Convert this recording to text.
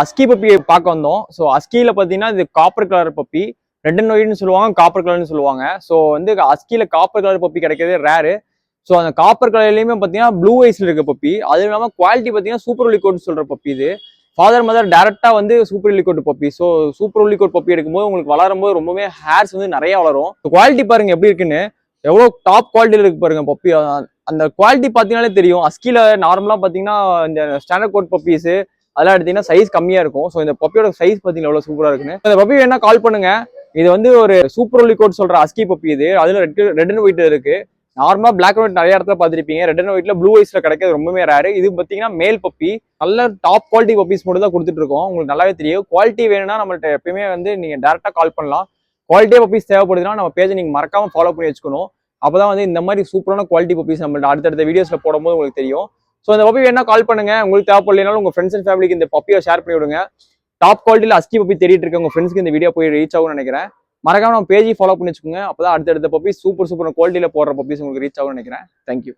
அஸ்கி puppy பார்க்க வந்தோம். So அஸ்கியில பார்த்தீங்கன்னா இது copper colour puppy, red and ஒயிட்னு சொல்லுவாங்க, காப்பர் கலர்னு சொல்லுவாங்க. ஸோ வந்து அஸ்கியில காப்பர் கலர் பப்பி கிடைக்கிறதே ரேரு. ஸோ அந்த காப்பர் கலர்லையுமே பார்த்தீங்கன்னா ப்ளூ ஐஸ்ல இருக்க பப்பி, அதுவும் இல்லாமல் குவாலிட்டி பார்த்தீங்கன்னா சூப்பர் ஒலிகோட் சொல்ற பப்பி. இது ஃபாதர் மதர் டேரக்டா வந்து சூப்பர் ஒலிகோட் பப்பி. ஸோ சூப்பர் ஒலிகோட் பப்பி எடுக்கும்போது உங்களுக்கு வளரும் போது ரொம்பவே ஹேர்ஸ் வந்து நிறைய வளரும். குவாலிட்டி பாருங்க எப்படி இருக்குன்னு, எவ்வளோ டாப் குவாலிட்டியில இருக்கு பாருங்க பப்பி. அந்த குவாலிட்டி பார்த்தீங்கன்னாலே தெரியும். அஸ்கியில நார்மலா பார்த்தீங்கன்னா இந்த ஸ்டாண்டர்ட் கோட் பப்பீஸ் அதெல்லாம் எடுத்தீங்கன்னா சைஸ் கம்மியா இருக்கும். ஸோ இந்த பப்பியோட சைஸ் பார்த்தீங்கன்னா எவ்வளவு சூப்பரா இருக்குன்னு. இந்த பப்பி வேணா கால் பண்ணுங்க. இது வந்து ஒரு சூப்பர் ஒலிகோட் சொல்ற அஸ்கி பப்பி. இது அதுல ரெட் அண்ட் ஒயிட் இருக்கு. நார்மலா பிளாக் அண்ட் ஒயிட் நிறைய இடத்துல பார்த்துருப்பீங்க. ரெட் அண்ட் ஒயிட்ல ப்ளூ ஐஸ்ல கிடைக்கிறது ரொம்பவே ரேரு. இது பார்த்தீங்கன்னா மேல் பப்பி. நல்ல டாப் குவாலிட்டி பப்பீஸ் மட்டும் தான் கொடுத்துட்டு இருக்கோம். உங்களுக்கு நல்லாவே தெரியும். குவாலிட்டி வேணும்னா நம்மள்ட்ட எப்பயுமே வந்து நீங்க டேரக்டா கால் பண்ணலாம். குவாலிட்டியா பப்பீஸ் தேவைப்படுதுன்னா நம்ம பேஜை நீங்க மறக்காம ஃபாலோ பண்ணி வச்சுக்கணும். அப்பதான் வந்து இந்த மாதிரி சூப்பரான குவாலிட்டி பப்பீஸ் நம்மள்ட்ட அடுத்தடுத்த வீடியோஸ்ல போடும்போது உங்களுக்கு தெரியும். ஸோ இந்த பப்பி வேணா கால் பண்ணுங்க. உங்களுக்கு தேவைப்படலைனாலும் உங்க ஃப்ரெண்ட்ஸ் அண்ட் ஃபேமிலிக்கு இந்த பப்பியை ஷேர் பண்ணி விடுங்க. டாப் குவாலிட்டியில் அஸ்கி பப்பி தேடிட்டு இருக்க உங்க ஃப்ரெண்ட்ஸ்க்கு இந்த வீடியோ போய் ரீச் ஆகும்னு நினைக்கிறேன். மறக்காம நம்ம பேஜை ஃபாலோ பண்ணி வச்சுக்கோங்க. அப்பதான் அடுத்தடுத்த பப்பி சூப்பர் குவாலிட்டியில போடுற பப்பீஸ் உங்களுக்கு ரீச் ஆகும்னு நினைக்கிறேன். தேங்க்யூ.